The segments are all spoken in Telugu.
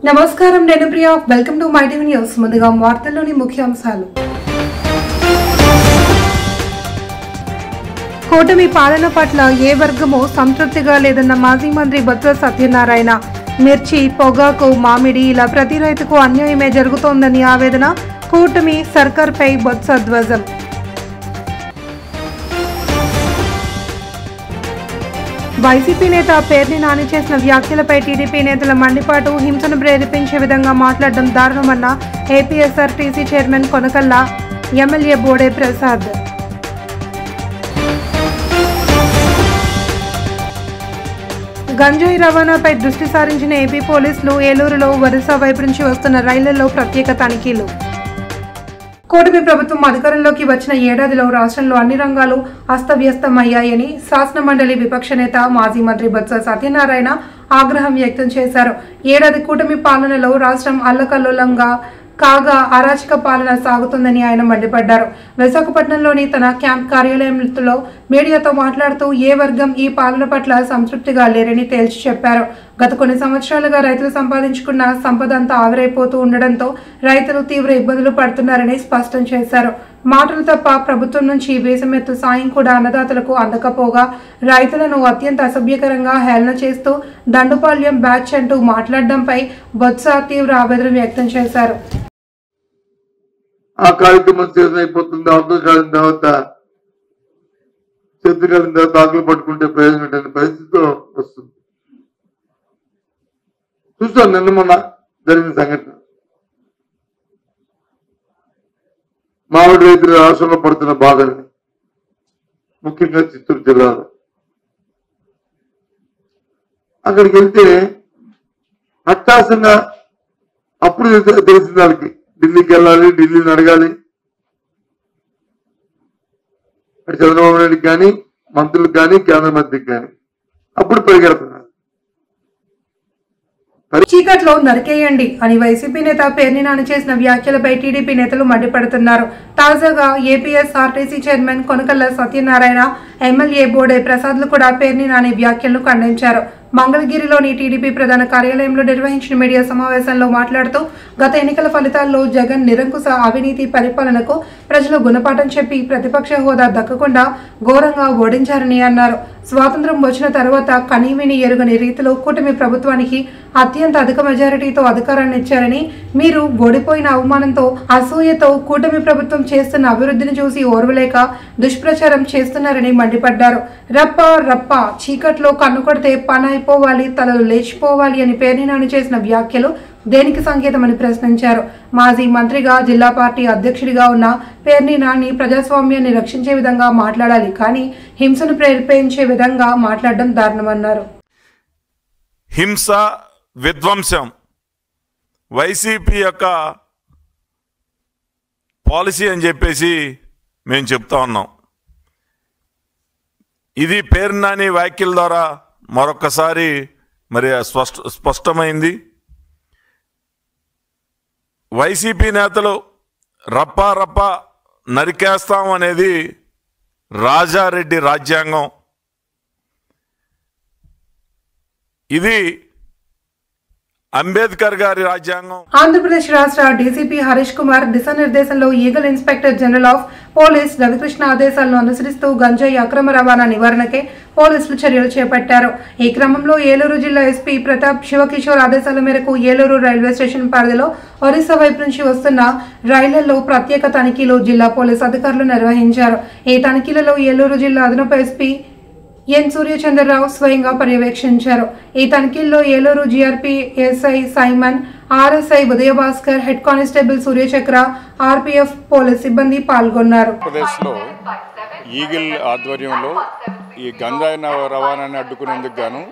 నమస్కారం నేను Priya welcome to my TV news ముందుగా వార్తల్లోని ముఖ్యాంశాలు కూటమి పాలన పట్ల ఏ వర్గమో సంతృప్తిగా లేదన్న మాజీ మంత్రి బొత్స సత్యనారాయణ మిర్చి పొగాకు మామిడి ఇలా ప్రతి రైతుకు అన్యాయమే జరుగుతోందని ఆవేదన కూటమి సర్కార్పై బొత్స ధ్వజం వైసీపీ నేత పేర్ని నాని చేసిన వ్యాఖ్యలపై టీడీపీ నేతల మండిపాటు హింసను ప్రేరేపించే విధంగా మాట్లాడడం దారుణమన్న APSRTC chairman Konakalla MLA Bode Prasad. గంజాయి రవాణాపై దృష్టి సారించిన ఏపీ పోలీసులు ఏలూరులో వరుస వైపు నుంచి వస్తున్న రైళ్లలో ప్రత్యేక తనిఖీలు. కూటమి ప్రభుత్వం అధికారంలోకి వచ్చిన ఏడాదిలో రాష్ట్రంలో అన్ని రంగాలు అస్తవ్యస్తమయ్యాయని శాసనమండలి విపక్ష నేత మాజీ మంత్రి బొత్స సత్యనారాయణ ఆగ్రహం వ్యక్తం చేశారు. ఏడాది కూటమి పాలనలో రాష్ట్రం అల్లకల్లోలంగా కాగా అరాచక పాలన సాగుతుందని ఆయన మండిపడ్డారు. విశాఖపట్నంలోని తన క్యాంప్ కార్యాలయంలో మీడియాతో మాట్లాడుతూ ఏ వర్గం ఈ పాలన పట్ల సంతృప్తిగా లేరని తేల్చి చెప్పారు. గత కొన్ని సంవత్సరాలుగా రైతులు సంపాదించుకున్న సంపద అంతా ఆవిరైపోతూ ఉండడంతో రైతులు తీవ్ర ఇబ్బందులు పడుతున్నారని స్పష్టం చేశారు. మాటలు తప్ప ప్రభుత్వం నుంచి వేసమెత్తు సాయం కూడా అన్నదాతలకు అందకపోగా రైతులను అత్యంత అసభ్యకరంగా హేళన చేస్తూ దండుపాల్యం బ్యాచ్ అంటూ మాట్లాడడంపై బొత్స తీవ్ర ఆవేదన వ్యక్తం చేశారు. ఆ కార్యక్రమం చేసిన అయిపోతుంది, అర్థం కాలిన తర్వాత చేతి కాలిన తర్వాత ఆకులు పట్టుకుంటే ప్రయోజనం పరిస్థితితో వస్తుంది. చూస్తాను నిన్న మొన్న జరిగిన సంఘటన. మామిడి రైతులు రాష్ట్రంలో పడుతున్న బాధల్ని, ముఖ్యంగా చిత్తూరు జిల్లాలో అక్కడికి వెళ్తే అట్టాసంగా అప్పుడు తెలిసిన వాళ్ళకి ఢిల్లీకి వెళ్ళాలి, ఢిల్లీని అడగాలి, అటు చంద్రబాబు నాయుడికి కానీ మంత్రులకు కానీ కేంద్ర మంత్రికి కానీ అప్పుడు పరిగెడుతున్నారు. చీకట్లో నరికేయండి అని వైసీపీ నేత పేర్ని నాని చేసిన వ్యాఖ్యలపై టీడీపీ నేతలు మండిపడుతున్నారు. తాజాగా APSRTC chairman Konakalla Satyanarayana, MLA Bode ప్రసాద్లు కూడా పేర్ని నాని వ్యాఖ్యలను ఖండించారు. మంగళగిరిలోని టీడీపీ ప్రధాన కార్యాలయంలో నిర్వహించిన మీడియా సమావేశంలో మాట్లాడుతూ గత ఎన్నికల ఫలితాల్లో జగన్ నిరంకుశ అవినీతి పరిపాలనకు ప్రజలు గుణపాఠం చెప్పి ప్రతిపక్ష హోదా దక్కకుండా ఘోరంగా ఓడించారని అన్నారు. స్వాతంత్ర్యం వచ్చిన తర్వాత కనీవిని ఎరుగని రీతిలో కూటమి ప్రభుత్వానికి అత్యంత అధిక మెజారిటీతో అధికారాన్ని ఇచ్చారని, మీరు ఓడిపోయిన అవమానంతో అసూయతో కూటమి ప్రభుత్వం చేస్తున్న అభివృద్ధిని చూసి ఓర్వలేక దుష్ప్రచారం చేస్తున్నారని మండిపడ్డారు. రప్ప రప్ప చీకట్లో కన్ను కొడితే పని అయిపోవాలి, తలలు లేచిపోవాలి అని పేర్ని నాని చేసిన వ్యాఖ్యలు దేనికి సంకేతమని ప్రశ్నించారు. మాజీ మంత్రిగా జిల్లా పార్టీ అధ్యక్షుడిగా ఉన్న పేర్ని నాని ప్రజాస్వామ్యాన్ని రక్షించే విధంగా మాట్లాడాలి, కానీ హింసను ప్రేరేపించే విధంగా మాట్లాడడం దారుణమన్నారు. హింస, విధ్వంసం వైసీపీ యొక్క పాలసీ అని చెప్పేసి మేము చెప్తా ఉన్నాం. ఇది పేర్ని నాని వ్యాఖ్యల ద్వారా మరొకసారి మరి స్పష్టమైంది. వైసీపీ నేతలు రప్పా రప్పా నరికేస్తాం అనేది రాజారెడ్డి రాజ్యాంగం. ఇది అంబేద్కర్ గారి రాజ్యాంగం. ఆంధ్రప్రదేశ్ రాష్ట్ర డీసీపీ హరీష్ కుమార్ దిశానిర్దేశంలో eagle inspector general of police Ravikrishna ఆదేశాలను అనుసరిస్తూ గంజాయి అక్రమ రవాణా నివారణకే పోలీసులు చర్యలు చేపట్టారు. ఈ క్రమంలో ఏలూరు జిల్లా ఎస్పీ ప్రతాప్ శివకిషోర్ ఆదేశాల మేరకు ఏలూరు రైల్వే స్టేషన్ పరిధిలో ఒరిస్సా వైపు నుంచి వస్తున్న రైళ్లలో ప్రత్యేక తనిఖీలు జిల్లా పోలీసు అధికారులు నిర్వహించారు. ఈ తనిఖీలలో ఏలూరు జిల్లా అదనపు ఎస్పీ ఎన్ సూర్యచంద్రరావు స్వయంగా పర్యవేక్షించారు. ఈ తనిఖీల్లో Eluru GRP SI Simon, RSI Udayabhaskar, head constable Suryachakra, RPF police సిబ్బంది పాల్గొన్నారు. ఆంధ్రప్రదేశ్లో ఈగిల్ ఆధ్వర్యంలో ఈ గంజాయి రవాణాన్ని అడ్డుకునేందుకు గాను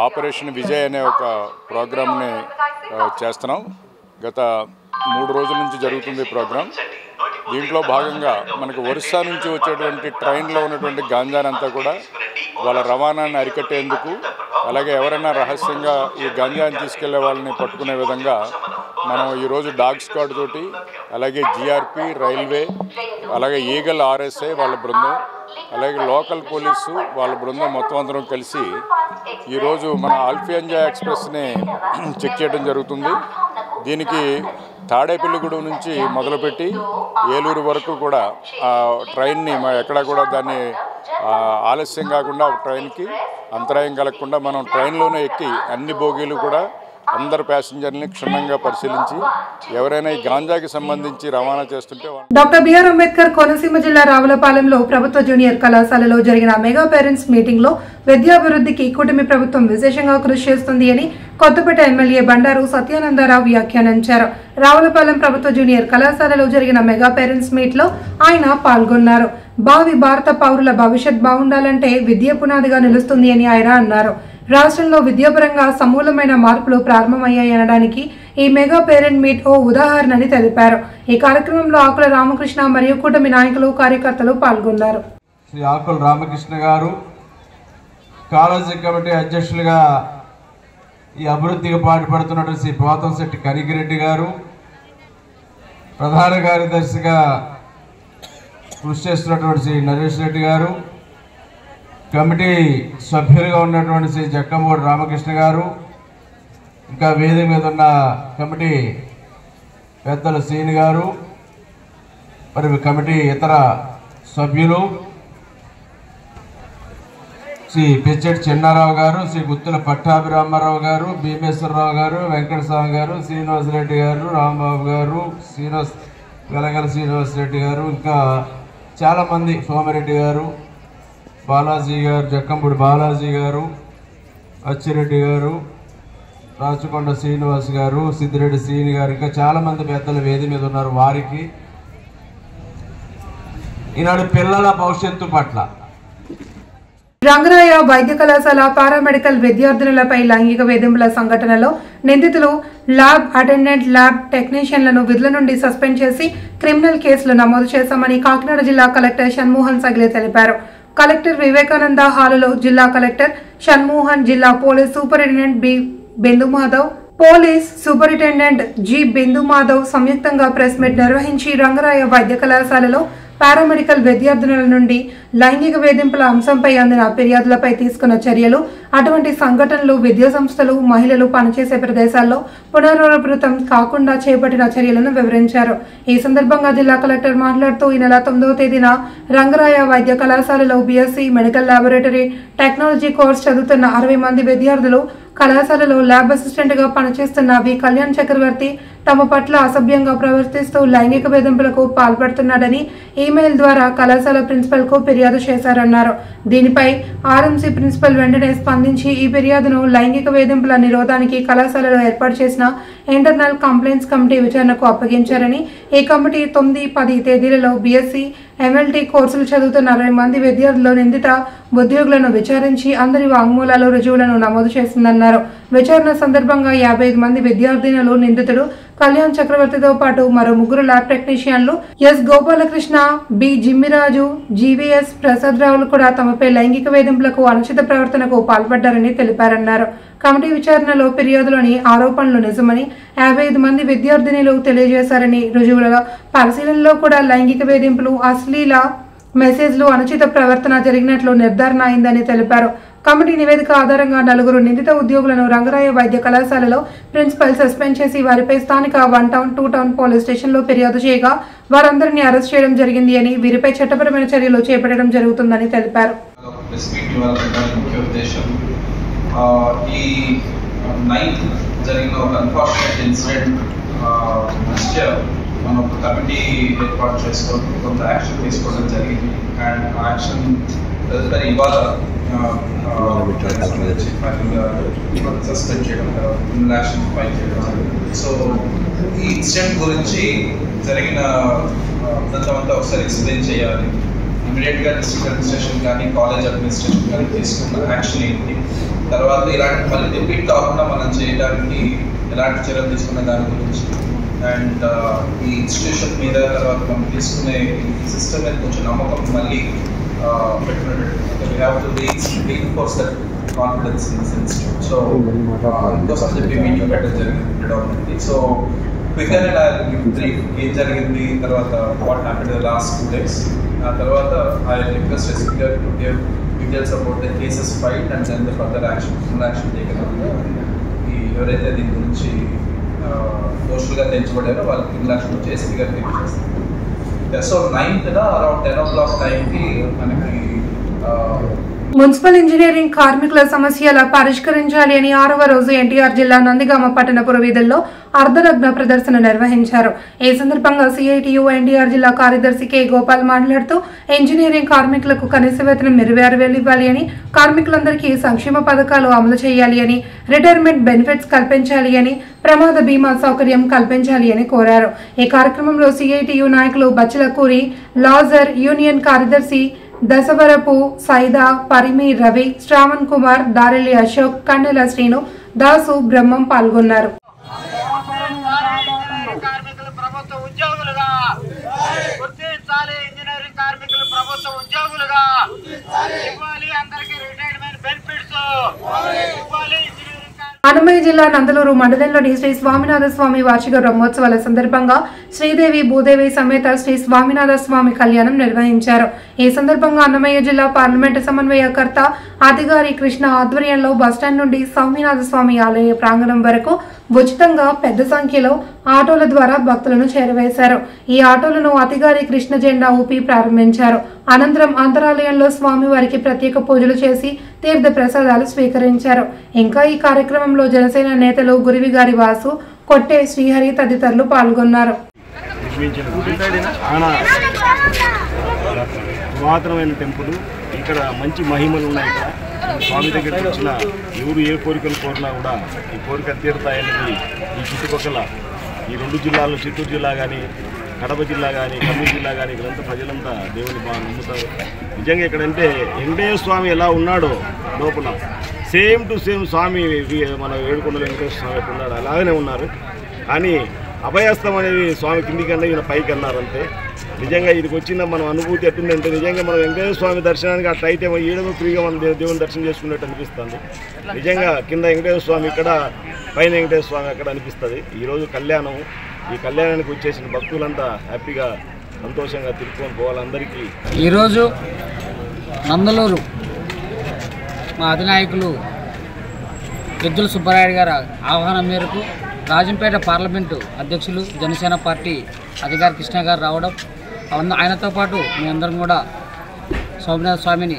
ఆపరేషన్ విజయ్ అనే ఒక ప్రోగ్రామ్ని చేస్తున్నాం. గత 3 రోజుల నుంచి జరుగుతుంది ఈ ప్రోగ్రాం. దీంట్లో భాగంగా మనకు ఒరిస్సా నుంచి వచ్చేటువంటి ట్రైన్లో ఉన్నటువంటి గాంజాని అంతా కూడా వాళ్ళ రవాణాన్ని అరికట్టేందుకు, అలాగే ఎవరైనా రహస్యంగా ఈ గాంజాని తీసుకెళ్లే వాళ్ళని పట్టుకునే విధంగా మనం ఈరోజు డాగ్ స్క్వాడ్ తోటి, అలాగే జీఆర్పీ, రైల్వే, అలాగే ఈగల్ ఆర్ఎస్ఐ వాళ్ళ బృందం, అలాగే లోకల్ పోలీసు వాళ్ళ బృందం మొత్తం అందరం కలిసి ఈరోజు మన అల్ఫియన్జా ఎక్స్ప్రెస్ని చెక్ చేయడం జరుగుతుంది. దీనికి తాడేపల్లిగూడెం నుంచి మొదలుపెట్టి ఏలూరు వరకు కూడా ట్రైన్ని ఎక్కడా కూడా దాన్ని ఆలస్యం కాకుండా ట్రైన్కి అంతరాయం కలగకుండా మనం ట్రైన్లోనే ఎక్కి అన్ని బోగీలు కూడా అందరు ప్యాసింజర్ని క్షుణ్ణంగా పరిశీలించి ఎవరైనా ఈ గాంజాకి సంబంధించి రవాణా చేస్తుంటే డాక్టర్ బిఆర్ అంబేద్కర్ కోనసీమ జిల్లా రావులపాలెంలో ప్రభుత్వ జూనియర్ కళాశాలలో జరిగిన మెగా పేరెంట్స్ మీటింగ్ లో విద్యాభివృద్ధికి కూటమి ప్రభుత్వం విశేషంగా కృషి చేస్తుంది అని కొత్తపేట ఎమ్మెల్యే బండారు సత్యానందరావు వ్యాఖ్యానించారు. రావులపాలెం ప్రభుత్వ జూనియర్ కళాశాలలో జరిగిన మెగా పేరెంట్స్ మీట్ లో ఆయన పాల్గొన్నారు. భావి భారత పౌరుల భవిష్యత్ బాగుండాలంటే విద్య పునాదిగా నిలుస్తుంది అని ఆయన అన్నారు. రాష్ట్రంలో విద్యాపరంగా సమూలమైన మార్పులు ప్రారంభమయ్యాయనడానికి ఈ మెగా పేరెంట్ మీట్ ఓ ఉదాహరణని తెలిపారు. ఈ కార్యక్రమంలో ఆకుల రామకృష్ణ మరియు కూటమి నాయకులు కార్యకర్తలు పాల్గొన్నారు. శ్రీ ఆకుల రామకృష్ణ గారు కాలేజీ కమిటీ అధ్యక్షులుగా ఈ అభివృద్ధికి పాటుపడుతున్నటువంటి శ్రీ పోతంశెట్టి కనిగిరెడ్డి గారు ప్రధాన కార్యదర్శిగా కృషి చేస్తున్నటువంటి శ్రీ నరేష్ రెడ్డి గారు, కమిటీ సభ్యులుగా ఉన్నటువంటి శ్రీ జక్కంబోడి రామకృష్ణ గారు, ఇంకా వేదిక మీద ఉన్న కమిటీ పెద్దలు శ్రీని గారు, మరి కమిటీ ఇతర సభ్యులు శ్రీ పెచ్చెట్టి చిన్నారావు గారు, శ్రీ గుత్తుల పట్టాభిరామారావు గారు, భీమేశ్వరరావు గారు, వెంకటస్వామి గారు, శ్రీనివాసరెడ్డి గారు, రాంబాబు గారు, గలగల శ్రీనివాసరెడ్డి గారు, ఇంకా చాలామంది, సోమిరెడ్డి గారు, బాలాజీ గారు, జక్కంపూడి బాలాజీ గారు, అచ్చిరెడ్డి గారు, రాచకొండ శ్రీనివాస్ గారు, సిద్దిరెడ్డి శ్రీని గారు, ఇంకా చాలామంది పెద్దలు వేది మీద ఉన్నారు. వారికి ఈనాడు పిల్లల భవిష్యత్తు పట్ల రంగరాయ వైద్య కళాశాల పారామెడికల్ విద్యార్థినులపై లైంగిక వేధింపుల సంఘటనలో నిందితులు ల్యాబ్ అటెండెంట్, ల్యాబ్ టెక్నీషియన్లను విధుల నుండి సస్పెండ్ చేసి క్రిమినల్ కేసులు నమోదు చేశామని కాకినాడ జిల్లా కలెక్టర్ షణ్మోహన్ సగిలే తెలిపారు. కలెక్టర్ వివేకానంద హాలులో జిల్లా కలెక్టర్ షణ్మోహన్, జిల్లా పోలీస్ సూపరింటెండెంట్ జి బిందుమాధవ్ సంయుక్తంగా ప్రెస్ మీట్ నిర్వహించి రంగరాయ వైద్య కళాశాలలో పారామెడికల్ విద్యార్థినుల నుండి లైంగిక వేధింపుల అంశంపై అందిన ఫిర్యాదులపై తీసుకున్న చర్యలు, అటువంటి సంఘటనలు విద్యా సంస్థలు, మహిళలు పనిచేసే ప్రదేశాల్లో పునరావృతం కాకుండా చేపట్టిన చర్యలను వివరించారు. ఈ సందర్భంగా జిల్లా కలెక్టర్ మాట్లాడుతూ ఈ నెల 9వ తేదీన రంగరాయ వైద్య కళాశాలలో BSc medical laboratory technology course చదువుతున్న 60 మంది విద్యార్థులు కళాశాలలో ల్యాబ్ అసిస్టెంట్ గా పనిచేస్తున్న వి కళ్యాణ్ చక్రవర్తి తమ పట్ల అసభ్యంగా ప్రవర్తిస్తూ లైంగిక వేధింపులకు పాల్పడుతున్నాడని ఈమెయిల్ ద్వారా కళాశాల ప్రిన్సిపల్ కు ఫిర్యాదు చేశారన్నారు. దీనిపై ఆర్ఎంసీ ప్రిన్సిపల్ వెంటనే స్పందించి ఈ ఫిర్యాదును లైంగిక వేధింపుల నిరోధానికి కళాశాలలో ఏర్పాటు చేసిన ఇంటర్నల్ కంప్లైంట్స్ కమిటీ విచారణకు అప్పగించారని, ఈ కమిటీ 9, 10 తేదీలలో బీఎస్సీ ఎంఎల్టీ కోర్సులు చదువుతున్న 60 మంది విద్యార్థులు నిందిత ఉద్యోగులను విచారించి అందరి వాంగ్మూలాలు, రుజువులను నమోదు చేసిందన్నారు. విచారణ సందర్భంగా 55 మంది విద్యార్థినులు, నిందితుడు కళ్యాణ్ చక్రవర్తితో పాటు మరో 3 ల్యాబ్ టెక్నీషియన్లు S Gopalakrishna, B Jimmiraju, GVS Prasad రావులు కూడా తమపై లైంగిక వేధింపులకు, అనుచిత ప్రవర్తనకు పాల్పడ్డారని తెలిపారన్నారు. కమిటీ విచారణలో ఫిర్యాదులోని ఆరోపణలు నిజమని 55 మంది విద్యార్థినులు తెలియజేశారని, రుజువుల పరిశీలనలో కూడా లైంగిక వేధింపులు, అశ్లీల మెసేజ్లు, అనుచిత ప్రవర్తన జరిగినట్లు నిర్ధారణ అయిందని తెలిపారు. కమిటీ నివేదిక ఆధారంగా 4 నిందిత ఉద్యోగులను రంగరాయ వైద్య కళాశాలలో ప్రిన్సిపల్ సస్పెండ్ చేసి వారిపై స్థానిక 1 టౌన్, 2 టౌన్ పోలీస్ స్టేషన్లో ఫిర్యాదు చేయగా వారందరినీ అరెస్ట్ చేయడం జరిగింది అని, వీరిపై చట్టపరమైన చర్యలు చేపట్టడం జరుగుతుందని తెలిపారు. ఈ 9th జరిగిన ఒక అన్ఫార్చునేట్ ఇన్సిడెంట్ మనం ఒక కమిటీ ఏర్పాటు చేసుకొని కొంత యాక్షన్ తీసుకోవడం జరిగింది. అండ్ యాక్షన్ తదుపరి ఇవాళ సస్పెండ్ చేయడం, క్రిమినల్ యాక్షన్ ఫైల్ చేయడం జరిగింది. సో ఈ ఇన్సిడెంట్ గురించి జరిగిన అంతా ఒకసారి ఎక్స్ప్లెయిన్ చేయాలి. ఇమీడియట్గా డిస్ట్రిక్ట్ అడ్మినిస్ట్రేషన్ కానీ, కాలేజ్ అడ్మినిస్ట్రేషన్ కానీ తీసుకున్న యాక్షన్ ఏంటి, తర్వాత ఇలాంటి మళ్ళీ రిపీట్ కాకుండా మనం చేయడానికి ఎలాంటి చర్యలు తీసుకున్న దాని గురించి, అండ్ ఈ ఇన్స్టిట్యూషన్ మీద తర్వాత మనం తీసుకునే సిస్టమ్ మీద కొంచెం నమ్మకం మళ్ళీ పెట్టినట్టు we have to reinforce that confidence in this institute. So ఇంకోసం చెప్పి మీటింగ్ పెట్టడం జరిగింది. సో క్విక్ అండ్ బ్రీఫ్ ఏం జరిగింది, తర్వాత what happened the last 2 days. ఆ తర్వాత ఐ రిక్వెస్ట్ ఎస్పీ గారు to give details about the cases fight and then the further action taken ఈ ఎవరైతే దీని గురించి పోస్టులుగా తెంచబడారో వాళ్ళకి క్రిమినల్ యాక్షన్ వచ్చి ఎస్పీ గారు తెలియజేస్తారు. సో 9th అరౌండ్ 10 o'clock టైంకి మనకి మున్సిపల్ ఇంజనీరింగ్ కార్మికుల సమస్యల పరిష్కరించాలి అని 6వ రోజు ఎన్టీఆర్ జిల్లా నందిగామ పట్టణపుర వీధుల్లో అర్ధనగ్న ప్రదర్శన నిర్వహించారు. ఈ సందర్భంగా సిఐటియు ఎన్టీఆర్ జిల్లా కార్యదర్శి కె గోపాల్ మాట్లాడుతూ ఇంజనీరింగ్ కార్మికులకు కనీస వేతనం 26,000 ఇవ్వాలి అని, కార్మికులందరికీ సంక్షేమ పథకాలు అమలు చేయాలి అని, రిటైర్మెంట్ బెనిఫిట్స్ కల్పించాలి అని, ప్రమాద బీమా సౌకర్యం కల్పించాలి అని కోరారు. ఈ కార్యక్రమంలో సిఐటియు నాయకులు బచ్చలకూరి లాజర్, యూనియన్ కార్యదర్శి దశవరపు సైదా, పరిమి రవి, శ్రావణ్ కుమార్, దారెల్లి అశోక్, కండెల శ్రీను, దాసు, బ్రహ్మం పాల్గొన్నారు. అన్నమయ్య జిల్లా నందలూరు మండలంలోని శ్రీ స్వామినాథ స్వామి వార్షిక బ్రహ్మోత్సవాల సందర్భంగా శ్రీదేవి భూదేవి సమేత శ్రీ స్వామినాథ స్వామి కళ్యాణం నిర్వహించారు. ఈ సందర్భంగా అన్నమయ్య జిల్లా పార్లమెంటు సమన్వయకర్త అధికారి కృష్ణ ఆధ్వర్యంలో బస్టాండ్ నుండి స్వామినాథ స్వామి ఆలయ ప్రాంగణం వరకు ఉచితంగా పెద్ద సంఖ్యలో ఆటోల ద్వారా భక్తులను చేరవేశారు. ఈ ఆటోలను అధికారి కృష్ణ జెండా ఊపి ప్రారంభించారు. అనంతరం అంతరాలయంలో స్వామివారికి ప్రత్యేక పూజలు చేసి తీర్థ ప్రసాదాలు స్వీకరించారు. ఇంకా ఈ కార్యక్రమంలో జనసేన నేతలు గురివిగారి వాసు, కొట్టే శ్రీహరి తదితరులు పాల్గొన్నారు. పురాతనమైన టెంపుల్, ఇక్కడ మంచి మహిమలు ఉన్నాయి. ఇక్కడ స్వామి దగ్గరికి వచ్చిన ఎవరు ఏ కోరికలు కోరినా కూడా ఈ కోరికలు తీరుతాయనేది ఈ చుట్టుపక్కల ఈ 2 జిల్లాలు, చిత్తూరు జిల్లా కానీ, కడప జిల్లా కానీ, కర్నూలు జిల్లా కానీ, ఇక్కడంతా ప్రజలంతా దేవుని బాగా నమ్ముతారు. నిజంగా ఇక్కడంటే వెంకటేశ్వర స్వామి ఎలా ఉన్నాడో లోపల సేమ్ టు సేమ్ స్వామి మన ఏడుకొండల వెంకటేశ్వర స్వామి ఎక్కడ ఉన్నాడు అలాగనే ఉన్నారు. కానీ అభయస్తం అనేది స్వామి కిందికన్నా ఈయన పైకి అన్నారు అంతే. నిజంగా ఇది వచ్చిన మనం అనుభూతి ఎట్టుందంటే నిజంగా మనం వెంకటేశ్వర స్వామి దర్శనానికి అట్లా అయితే ఈడము ఫ్రీగా మనం దేవుని దర్శనం చేసుకున్నట్టు అనిపిస్తుంది. నిజంగా కింద వెంకటేశ్వర స్వామి ఇక్కడ, పైన వెంకటేశ్వర స్వామి అక్కడ అనిపిస్తుంది. ఈరోజు కళ్యాణం, ఈ కళ్యాణానికి వచ్చేసిన భక్తులంతా హ్యాపీగా సంతోషంగా తిరుక్కొని పోవాలందరికీ. ఈరోజు నందలూరు మా అధినాయకులు పెద్దల సుబ్బారాయుడు గారి ఆహ్వానం మేరకు రాజంపేట పార్లమెంటు అధ్యక్షులు జనసేన పార్టీ అధికారి కృష్ణ గారు రావడం, ఆయనతో పాటు మేమందరం కూడా స్వామినాథ స్వామిని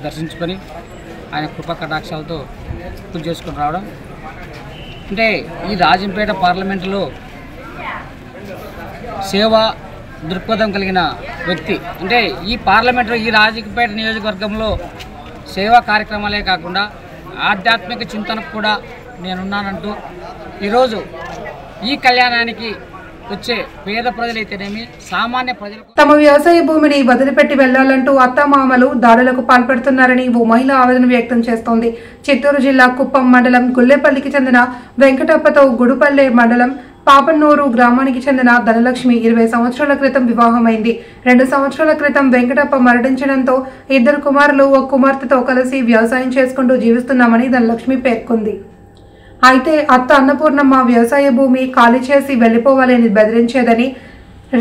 దర్శించుకొని ఆయన కృపా కటాక్షాలతో పూజ చేసుకొని రావడం. అంటే ఈ రాజంపేట పార్లమెంటులో సేవా దృక్పథం కలిగిన వ్యక్తి, అంటే ఈ పార్లమెంటులో ఈ రాజంపేట నియోజకవర్గంలో సేవా కార్యక్రమాలే కాకుండా ఆధ్యాత్మిక చింతనకు కూడా నేనున్నానంటూ ఈరోజు ఈ కళ్యాణానికి వచ్చే పేద ప్రజలైతేనేమి, సామాన్య ప్రజలకు తమ వ్యవసాయ భూమిని వదిలిపెట్టి వెళ్లాలంటూ అత్తమామలు దాడులకు పాల్పడుతున్నారని ఓ మహిళ ఆవేదన వ్యక్తం చేస్తోంది. చిత్తూరు జిల్లా కుప్పం మండలం గుల్లేపల్లికి చెందిన వెంకటప్పతో గుడుపల్లె మండలం పాపన్నూరు గ్రామానికి చెందిన ధనలక్ష్మి 20 సంవత్సరాల క్రితం వివాహమైంది. 2 సంవత్సరాల క్రితం వెంకటప్ప మరణించడంతో 2 కుమారులు, 1 కుమార్తెతో కలిసి వ్యవసాయం చేసుకుంటూ జీవిస్తున్నామని ధనలక్ష్మి పేర్కొంది. అయితే అత్త అన్నపూర్ణమ్మ వ్యవసాయ భూమి ఖాళీ చేసి వెళ్లిపోవాలని బెదిరించేదని,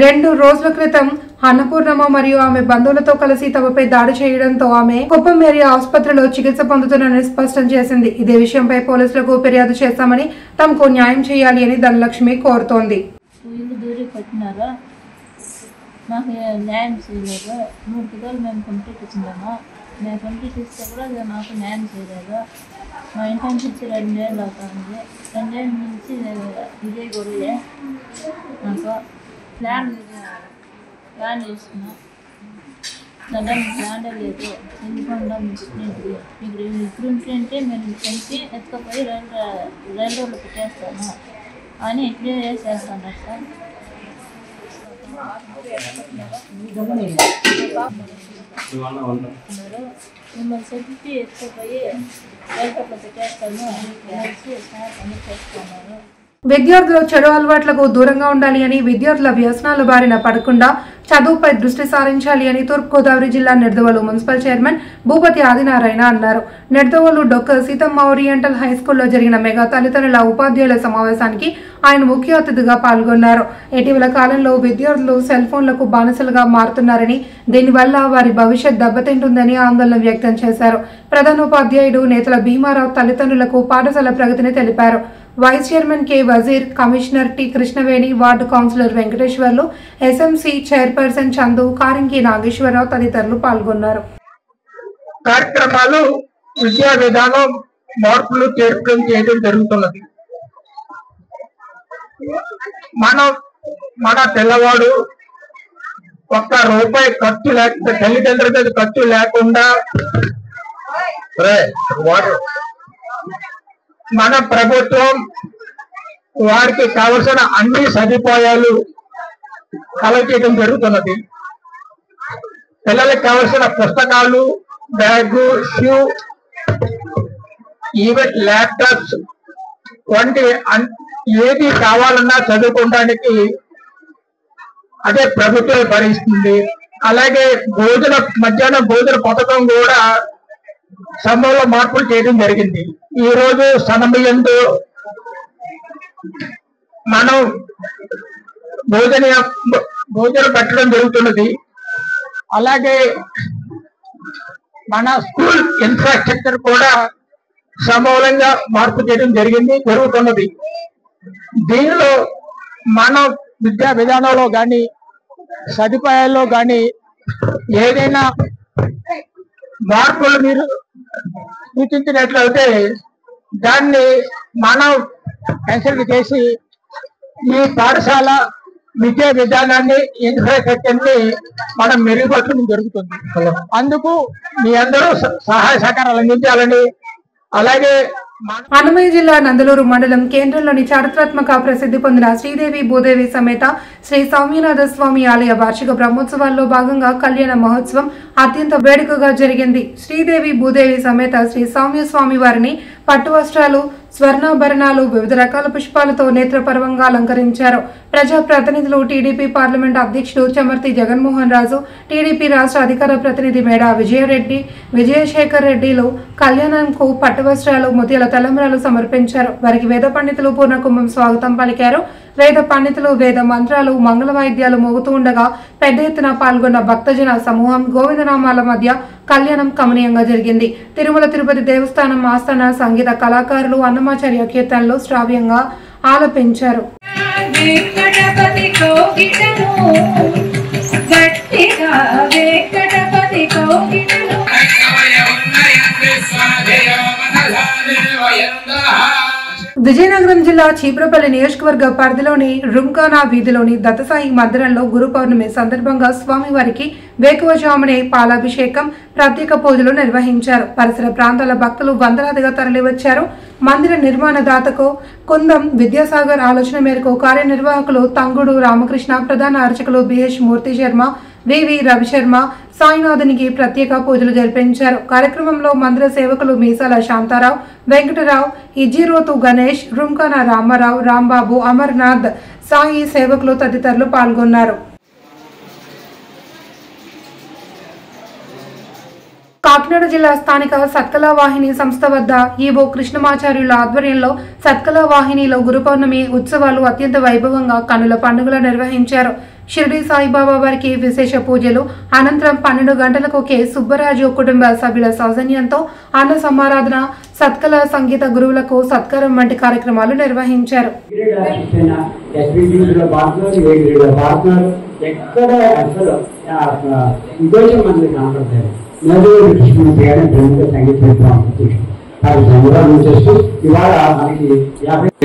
2 రోజుల క్రితం అన్నపూర్ణమ్మ మరియు ఆమె బంధువులతో కలిసి తమపై దాడి చేయడంతో ఆమె కుప్పం ఏరియా ఆసుపత్రిలో చికిత్స పొందుతున్నారని స్పష్టం చేసింది. ఇదే విషయంపై పోలీసులకు ఫిర్యాదు చేస్తామని, తమకు న్యాయం చేయాలి అని ధనలక్ష్మి కోరుతోంది. మాకు న్యాయం చేయలేదు. 3 కిలోలు మేము కంప్లీట్ ఇచ్చిందాము. మేము కంప్లీట్ ఇస్తే కూడా మాకు న్యాయం చేయలేదు. మా ఇంటి నుంచి 2 ఏళ్ళు అవుతుంది. 2 ఏళ్ళ నుంచి ఇదే గొడవే. నాకు ప్లాన్ చేసుకున్నా, దాంట్లో ప్లాన్ లేదు. ఎందుకంటే మీకు ఇప్పుడు ఉంటే మేము పెంచి ఎత్తుకపోయి రైల్వేలో పెట్టేస్తాను అని ఇట్లే చేస్తాను సార్. మిమ్మల్ని చెప్పి ఎత్తుకపోయి రైల్వేలో పెట్టేస్తాను అనేసి సార్ పని చేస్తున్నారు. విద్యార్థులు చెడు అలవాట్లకు దూరంగా ఉండాలి అని, విద్యార్థుల వ్యసనాల బారిన పడకుండా చదువుపై దృష్టి సారించాలి అని తూర్పుగోదావరి జిల్లా నిడదవోలు మున్సిపల్ చైర్మన్ భూపతి ఆదినారాయణ అన్నారు. Nidadavolu doctor Seethamma oriental high స్కూల్లో జరిగిన మెగా తల్లిదండ్రుల ఉపాధ్యాయుల సమావేశానికి ఆయన ముఖ్య అతిథిగా పాల్గొన్నారు. ఇటీవల కాలంలో విద్యార్థులు సెల్ ఫోన్లకు బానిసలుగా మారుతున్నారని, దీనివల్ల వారి భవిష్యత్ దెబ్బతింటుందని ఆందోళన వ్యక్తం చేశారు. ప్రధానోపాధ్యాయుడు నేతల భీమారావు తల్లిదండ్రులకు పాఠశాల ప్రగతిని తెలిపారు. Vice chairman K Wazir, commissioner T Krishnaveni, ward councillor Venkateswarlu, SMC chairperson Chandu, Karinki Nageswararao తదితరులు పాల్గొన్నారు. కార్యక్రమాలు విద్యా విధానం మార్పులు చేర్పులు చేయడం జరుగుతున్నది. మన పిల్లవాడు ఒక్క రూపాయి ఖర్చు లేకుండా, తల్లిదండ్రుల ఖర్చు లేకుండా మన ప్రభుత్వం వారికి కావలసిన అన్ని సదుపాయాలు కలగజేయడం జరుగుతున్నది. పిల్లలకు కావలసిన పుస్తకాలు, బ్యాగు, షూ, ఈవెన్ ల్యాప్టాప్స్ వంటి ఏది కావాలన్నా చదువుకోవడానికి అదే ప్రభుత్వం భరిస్తుంది. అలాగే మధ్యాహ్నం భోజన పథకం కూడా సమయంలో మార్పులు చేయడం జరిగింది. ఈ రోజు సమయంలో మనం భోజనం పెట్టడం జరుగుతున్నది. అలాగే మన స్కూల్ ఇన్ఫ్రాస్ట్రక్చర్ కూడా సమూలంగా మార్పు చేయడం జరుగుతున్నది. దీనిలో మన విద్యా విధానంలో కానీ సదుపాయాల్లో కానీ ఏదైనా మార్పులు మీరు సూచించినట్లయితే దాన్ని మనం కన్సిడర్ చేసి ఈ పాఠశాల విద్యా విధానాన్ని, ఇన్ఫ్రాస్ట్రక్చర్ని మనం మెరుగుపరచడం జరుగుతుంది. అందుకు మీ అందరూ సహాయ సహకారాలు అందించాలని, అలాగే అన్నమయ్య జిల్లా నందలూరు మండలం కేంద్రంలోని చారిత్రాత్మక ప్రసిద్ధి పొందిన శ్రీదేవి భూదేవి సమేత శ్రీ సౌమ్యనాథ స్వామి ఆలయ వార్షిక బ్రహ్మోత్సవాల్లో భాగంగా కళ్యాణ మహోత్సవం అత్యంత వేడుకగా జరిగింది. శ్రీదేవి భూదేవి సమేత శ్రీ సౌమ్య స్వామి వారిని పట్టు వస్త్రాలు, స్వర్ణాభరణాలు, వివిధ రకాల పుష్పాలతో నేత్రపర్వంగా అలంకరించారు. ప్రజా ప్రతినిధులు, టీడీపీ పార్లమెంట్ అధ్యక్షుడు చమర్తి జగన్మోహన్ రాజు, టీడీపీ రాష్ట్ర అధికార ప్రతినిధి మేడా విజయరెడ్డి, విజయశేఖర్ రెడ్డిలు కళ్యాణంకు పట్టు వస్త్రాలు, ముత్యాల తలంబ్రాలు సమర్పించారు. వారికి వేద పండితులు పూర్ణకుంభం స్వాగతం పలికారు. వేద పండితులు వేద మంత్రాలు, మంగళ వాయిద్యాలు మోగుతూ ఉండగా పెద్ద ఎత్తున పాల్గొన్న భక్తజన సమూహం గోవిందనామాల మధ్య కళ్యాణం కమనీయంగా జరిగింది. తిరుమల తిరుపతి దేవస్థానం ఆస్థాన సంగీత కళాకారులు అన్నమాచార్య కీర్తనలు శ్రావ్యంగా ఆలపించారు. విజయనగరం జిల్లా చీపురపల్లి నియోజకవర్గ పరిధిలోని రుమ్కానా వీధిలోని దత్తసాయి మందిరంలో గురు పౌర్ణమి సందర్భంగా స్వామివారికి వేకువజామునే పాలాభిషేకం, ప్రత్యేక పూజలు నిర్వహించారు. పరిసర ప్రాంతాల భక్తులు వందలాదిగా తరలివచ్చారు. మందిర నిర్మాణదాతకు కుందం విద్యాసాగర్ ఆలోచన మేరకు కార్యనిర్వాహకులు తంగుడు రామకృష్ణ, ప్రధాన అర్చకులు బిహెచ్ మూర్తి శర్మ, వివి రవిశర్మ సాయినాథునికి ప్రత్యేక పూజలు జరిపించారు. కార్యక్రమంలో మందిర సేవకులు మీసాల శాంతారావు, వెంకటరావు, ఇజిరోతు గణేష్, రుమ్కానా రామారావు, రాంబాబు, అమర్నాథ్, సాయి సేవకులు తదితరులు పాల్గొన్నారు. కాకినాడ జిల్లా స్థానిక సత్కళ వాహిని సంస్థ వద్ద ఈవో కృష్ణమాచార్యుల ఆధ్వర్యంలో సత్కళ వాహినిలో గురు పౌర్ణమి ఉత్సవాలు అత్యంత వైభవంగా కన్నుల పండుగలు నిర్వహించారు. షిరిడి సాయిబాబా వారికి విశేష పూజలు అనంతరం 12 గంటలకు కె సుబ్బరాజు కుటుంబ సభ్యుల సౌజన్యంతో అన్న సమారాధన, సత్కళ సంగీత గురువులకు సత్కారం వంటి కార్యక్రమాలు నిర్వహించారు.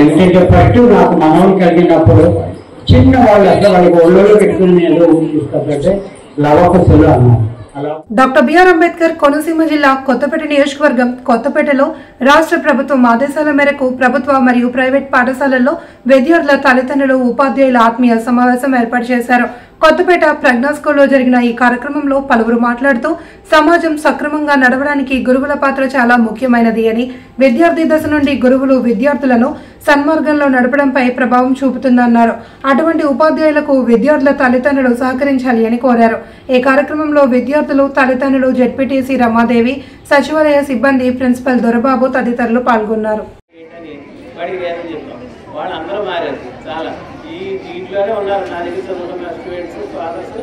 ఎందుకంటే ఫస్ట్ నాకు మనోళ్ళు కలిగినప్పుడు చిన్న వాళ్ళు అసలు వాళ్ళకి ఒళ్ళో పెట్టుకుని ఏదో తీసుకొస్తుంటే లవకుశలు అన్నారు. డాక్టర్ బిఆర్ అంబేద్కర్ కోనసీమ జిల్లా కొత్తపేట నియోజకవర్గం కొత్తపేటలో రాష్ట్ర ప్రభుత్వం ఆదేశాల మేరకు ప్రభుత్వ మరియు ప్రైవేట్ పాఠశాలల్లో విద్యార్థుల తల్లిదండ్రులు, ఉపాధ్యాయుల ఆత్మీయ సమావేశం ఏర్పాటు చేశారు. కొత్తపేట ప్రజ్ఞా స్కూల్లో జరిగిన ఈ కార్యక్రమంలో పలువురు మాట్లాడుతూ సమాజం సక్రమంగా నడవడానికి గురువుల పాత్ర చాలా ముఖ్యమైనది అని, విద్యార్థి దశ నుండి గురువులు విద్యార్థులను సన్మార్గంలో నడపడంపై ప్రభావం చూపుతుందన్నారు. అటువంటి ఉపాధ్యాయులకు విద్యార్థుల తల్లిదండ్రులు సహకరించాలి అని కోరారు. ఈ కార్యక్రమంలో విద్యార్థులు, తల్లిదండ్రులు, జెడ్పీటీసీ రమాదేవి, సచివాలయ సిబ్బంది, ప్రిన్సిపల్ దొరబాబు తదితరులు పాల్గొన్నారు. వాళ్ళందరూ మారారు చాలా. దీంట్లోనే ఉన్నారు నా దగ్గర చదువుకున్న స్టూడెంట్స్, ఫాదర్స్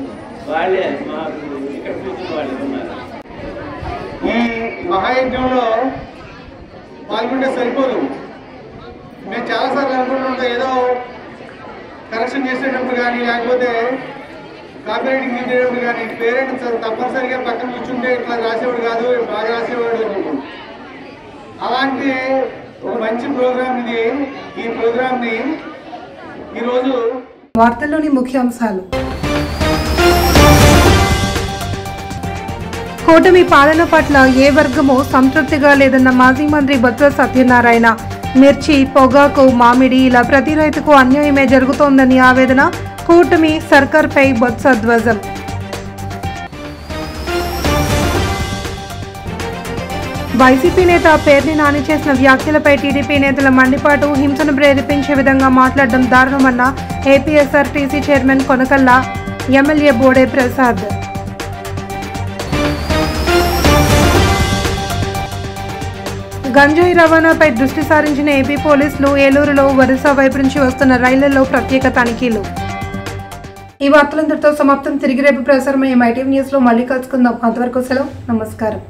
వాళ్ళే మాకు ఇక్కడ కూర్చున్న వాళ్ళు ఉన్నారు. ఈ మహాయజ్ఞంలో పాల్గొంటే సరిపోదు. మేము చాలాసార్లు అనుకుంటుంటాం, ఏదో కరెక్షన్ చేసేటప్పుడు కానీ లేకపోతే కాపీ రైటింగ్ చేసేటప్పుడు కానీ పేరెంట్స్ తప్పనిసరిగా పక్కన కూర్చుంటే ఇట్లా రాసేవాడు కాదు, బాగా రాసేవాడు అనుకుంటాం. అలాంటి ఒక మంచి ప్రోగ్రామ్ ఇది. ఈ ప్రోగ్రామ్ ని ఈరోజు వార్తల్లోని ముఖ్యాంశాలు. కూటమి పాలన పట్ల ఏ వర్గమూ సంతృప్తిగా లేదన్న మాజీ మంత్రి బొత్స సత్యనారాయణ. మిర్చి, పొగాకు, మామిడి ఇలా ప్రతి రైతుకు అన్యాయమే జరుగుతోందని ఆవేదన. కూటమి సర్కార్పై బొత్స ధ్వజం. వైసీపీ నేత పేర్ని నాని చేసిన వ్యాఖ్యలపై టీడీపీ నేతల మండిపాటు. హింసను ప్రేరేపించే విధంగా మాట్లాడడం దారుణమన్న APSRTC chairman Konakalla MLA Bode Prasad. గంజాయి రవాణాపై దృష్టి సారించిన ఏపీ పోలీసులు. ఏలూరులో వరుస వైపు నుంచి వస్తున్న రైళ్లలో ప్రత్యేక తనిఖీలు. ఈ వార్తలందరితో సమాప్తం. తిరిగి రేపు ప్రసారమయ్యే మైటీవీ న్యూస్ లో మళ్ళీ కలుసుకుందాం. అంతవరకు సెలవు. నమస్కారం.